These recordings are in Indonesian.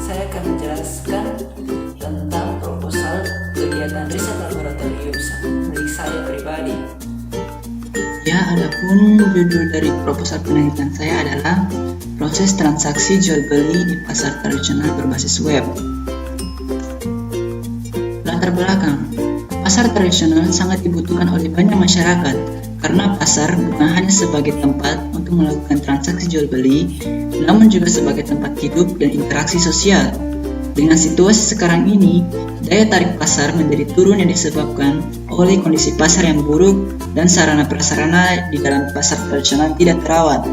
saya akan menjelaskan tentang proposal kegiatan riset laboratorium milik saya pribadi. Ya, adapun judul dari proposal penelitian saya adalah proses transaksi jual beli di pasar tradisional berbasis web. Latar belakang, pasar tradisional sangat dibutuhkan oleh banyak masyarakat karena pasar bukan hanya sebagai tempat untuk melakukan transaksi jual beli, namun juga sebagai tempat hidup dan interaksi sosial. Dengan situasi sekarang ini, daya tarik pasar menjadi turun yang disebabkan oleh kondisi pasar yang buruk dan sarana-prasarana di dalam pasar tradisional tidak terawat.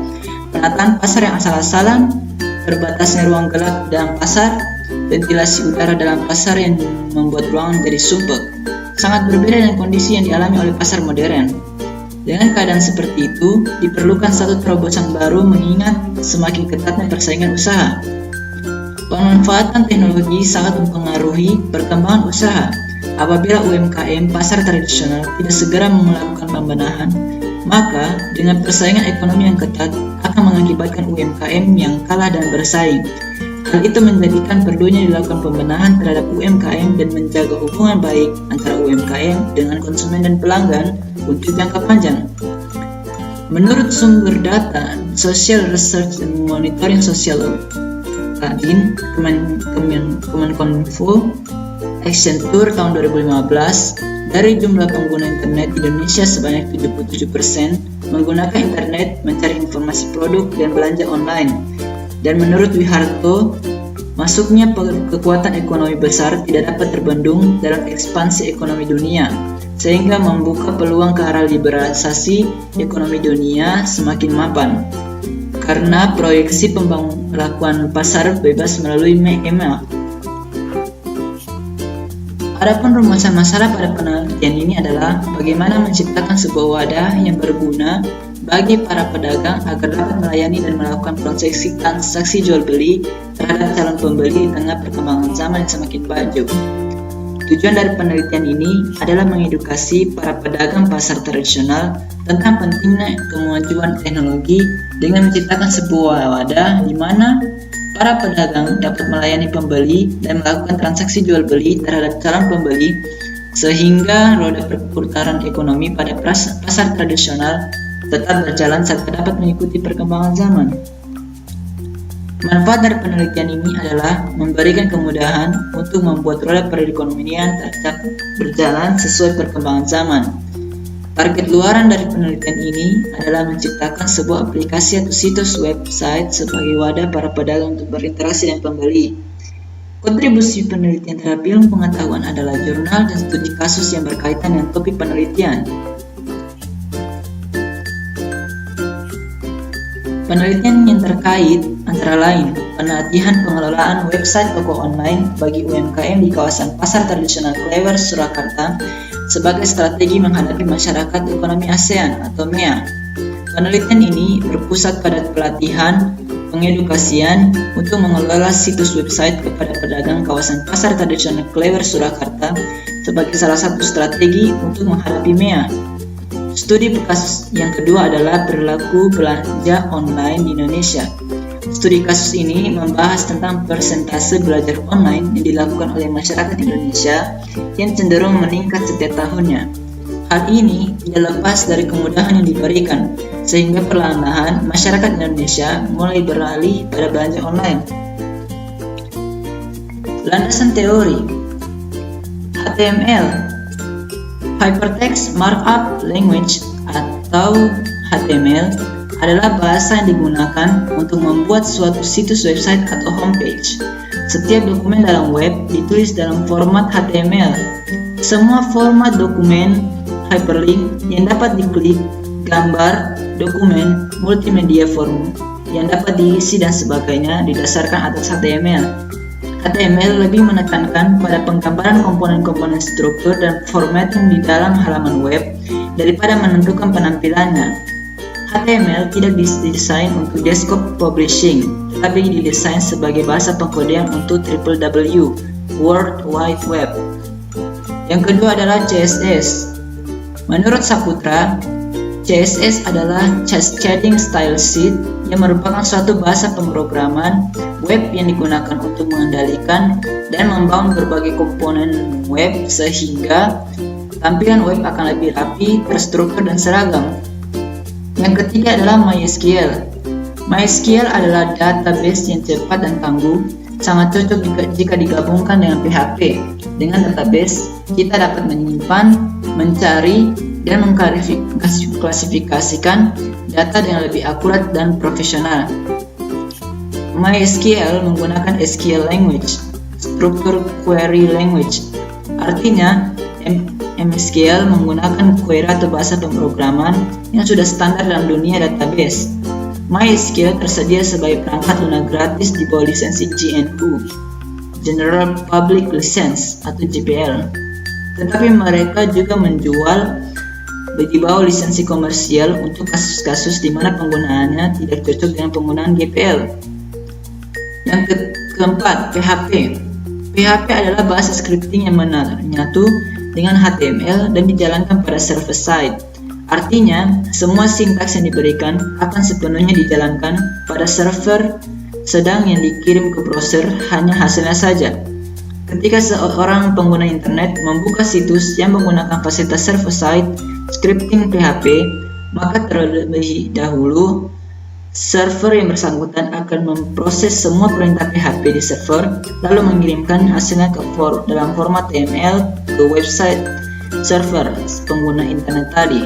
Penataan pasar yang asal-asalan, terbatasnya ruang gelap dalam pasar, ventilasi udara dalam pasar yang membuat ruangan menjadi sumpek, sangat berbeda dengan kondisi yang dialami oleh pasar modern. Dengan keadaan seperti itu, diperlukan satu terobosan baru mengingat semakin ketatnya persaingan usaha. Pemanfaatan teknologi sangat mempengaruhi perkembangan usaha. Apabila UMKM pasar tradisional tidak segera melakukan pembenahan, maka dengan persaingan ekonomi yang ketat akan mengakibatkan UMKM yang kalah dan bersaing. Hal itu menjadikan perlunya dilakukan pembenahan terhadap UMKM dan menjaga hubungan baik antara UMKM dengan konsumen dan pelanggan untuk jangka panjang. Menurut sumber data Social Research and Monitoring Social Kadin Kemenkominfo Action Tour tahun 2015, dari jumlah pengguna internet Indonesia sebanyak 77% menggunakan internet mencari informasi produk dan belanja online. Dan menurut Wiharto, masuknya kekuatan ekonomi besar tidak dapat terbendung dalam ekspansi ekonomi dunia, sehingga membuka peluang ke arah liberalisasi ekonomi dunia semakin mapan. Karena proyeksi pemberlakuan pasar bebas melalui email. Adapun rumusan masalah pada penelitian ini adalah bagaimana menciptakan sebuah wadah yang berguna bagi para pedagang agar dapat melayani dan melakukan transaksi jual beli terhadap calon pembeli di tengah perkembangan zaman yang semakin maju. Tujuan dari penelitian ini adalah mengedukasi para pedagang pasar tradisional tentang pentingnya kemajuan teknologi dengan menciptakan sebuah wadah di mana para pedagang dapat melayani pembeli dan melakukan transaksi jual beli terhadap calon pembeli, sehingga roda perputaran ekonomi pada pasar tradisional tetap berjalan serta dapat mengikuti perkembangan zaman. Manfaat dari penelitian ini adalah memberikan kemudahan untuk membuat roda perekonomian tetap berjalan sesuai perkembangan zaman. Target luaran dari penelitian ini adalah menciptakan sebuah aplikasi atau situs website sebagai wadah para pedagang untuk berinteraksi dengan pembeli. Kontribusi penelitian terhadap ilmu pengetahuan adalah jurnal dan studi kasus yang berkaitan dengan topik penelitian. Penelitian yang terkait antara lain penelitian pengelolaan website toko online bagi UMKM di kawasan pasar tradisional Klewer, Surakarta sebagai strategi menghadapi masyarakat ekonomi ASEAN atau MEA. Penelitian ini berpusat pada pelatihan pengedukasian untuk mengelola situs website kepada pedagang kawasan pasar tradisional Klewer, Surakarta sebagai salah satu strategi untuk menghadapi MEA. Studi kasus yang kedua adalah perilaku belanja online di Indonesia. Studi kasus ini membahas tentang persentase belajar online yang dilakukan oleh masyarakat Indonesia yang cenderung meningkat setiap tahunnya. Hal ini tidak lepas dari kemudahan yang diberikan, sehingga perlahan-lahan masyarakat Indonesia mulai beralih pada belanja online. Landasan teori HTML Hypertext Markup Language atau HTML adalah bahasa yang digunakan untuk membuat suatu situs website atau homepage. Setiap dokumen dalam web ditulis dalam format HTML. Semua format dokumen, hyperlink yang dapat diklik, gambar, dokumen, multimedia form yang dapat diisi dan sebagainya didasarkan atas HTML. HTML lebih menekankan pada penggambaran komponen-komponen struktur dan formatting di dalam halaman web daripada menentukan penampilannya. HTML tidak didesain untuk desktop publishing, tetapi didesain sebagai bahasa pengkodean untuk www, World Wide Web. Yang kedua adalah CSS. Menurut Saputra, CSS adalah Cascading Style Sheet yang merupakan suatu bahasa pemrograman web yang digunakan untuk mengendalikan dan membangun berbagai komponen web sehingga tampilan web akan lebih rapi, terstruktur, dan seragam. Yang ketiga adalah MySQL. MySQL adalah database yang cepat dan tangguh, sangat cocok jika digabungkan dengan PHP. Dengan database, kita dapat menyimpan, mencari, dan mengklasifikasikan data dengan lebih akurat dan profesional. MySQL menggunakan SQL language, Structured Query Language. Artinya, MySQL menggunakan query atau bahasa pemrograman yang sudah standar dalam dunia database. MySQL tersedia sebagai perangkat lunak gratis di bawah lisensi GNU, General Public License atau GPL. Tetapi mereka juga menjual di bawah lisensi komersial untuk kasus-kasus di mana penggunaannya tidak cocok dengan penggunaan GPL. Yang keempat, PHP. PHP adalah bahasa scripting yang menyatu dengan HTML dan dijalankan pada server side. Artinya, semua sintaks yang diberikan akan sepenuhnya dijalankan pada server, sedang yang dikirim ke browser hanya hasilnya saja. Ketika seorang pengguna internet membuka situs yang menggunakan fasilitas server-side scripting PHP, maka terlebih dahulu server yang bersangkutan akan memproses semua perintah PHP di server, lalu mengirimkan hasilnya dalam format HTML ke website server pengguna internet tadi.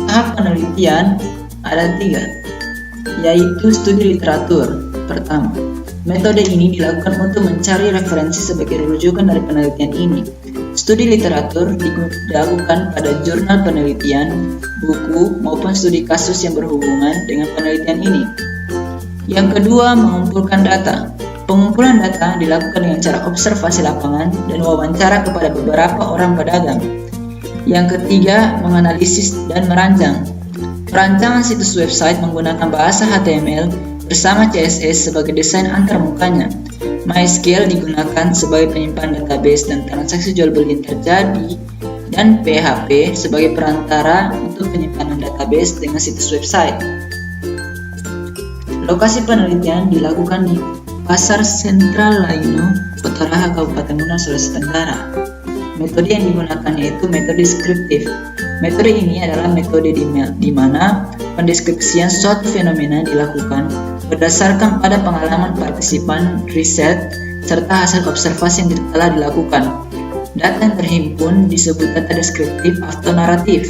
Tahap penelitian ada 3, yaitu studi literatur. Pertama, metode ini dilakukan untuk mencari referensi sebagai rujukan dari penelitian ini. Studi literatur dilakukan pada jurnal penelitian, buku, maupun studi kasus yang berhubungan dengan penelitian ini. Yang kedua, mengumpulkan data. Pengumpulan data dilakukan dengan cara observasi lapangan dan wawancara kepada beberapa orang pedagang. Yang ketiga, menganalisis dan merancang. Perancangan situs website menggunakan bahasa HTML bersama CSS sebagai desain antarmukanya. MySQL digunakan sebagai penyimpan database dan transaksi jual beli yang terjadi, dan PHP sebagai perantara untuk penyimpanan database dengan situs website. Lokasi penelitian dilakukan di Pasar Sentral Laino, Kota Raha, Kabupaten Muna, Sulawesi Tenggara. Metode yang digunakan yaitu metode deskriptif. Metode ini adalah metode di mana pendeskripsian suatu fenomena dilakukan berdasarkan pada pengalaman partisipan riset serta hasil observasi yang telah dilakukan. Data yang terhimpun disebut data deskriptif atau naratif.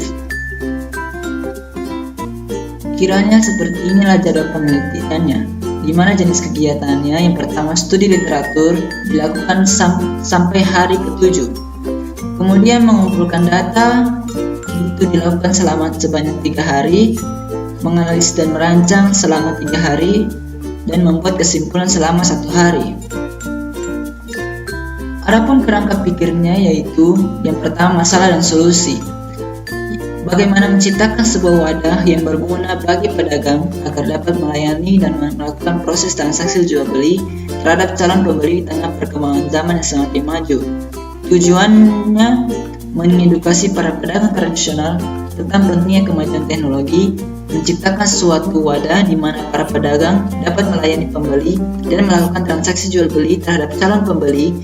Kiranya seperti inilah jadwal penelitiannya, di mana jenis kegiatannya. Yang pertama, studi literatur dilakukan sampai hari ke-7. Kemudian mengumpulkan data itu dilakukan sebanyak 3 hari, menganalisis dan merancang selama 3 hari, dan membuat kesimpulan selama 1 hari. Adapun kerangka pikirnya yaitu yang pertama, masalah dan solusi. Bagaimana menciptakan sebuah wadah yang berguna bagi pedagang agar dapat melayani dan melakukan proses transaksi jual beli terhadap calon pembeli di tengah perkembangan zaman yang semakin maju. Tujuannya mengedukasi para pedagang tradisional tentang pentingnya kemajuan teknologi, menciptakan suatu wadah di mana para pedagang dapat melayani pembeli dan melakukan transaksi jual beli terhadap calon pembeli,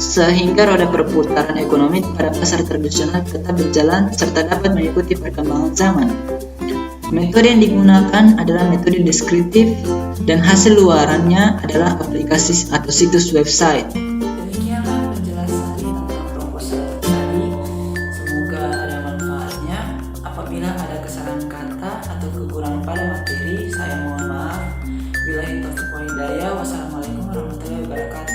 sehingga roda perputaran ekonomi pada pasar tradisional tetap berjalan serta dapat mengikuti perkembangan zaman. Metode yang digunakan adalah metode deskriptif dan hasil luarannya adalah aplikasi atau situs website. Demikianlah penjelasan tentang proposal tadi. Semoga ada manfaatnya. Apabila ada kesalahan kata atau kekurangan pada materi, saya mohon maaf. Billahi taufiq wal hidayah. Wassalamualaikum warahmatullahi wabarakatuh.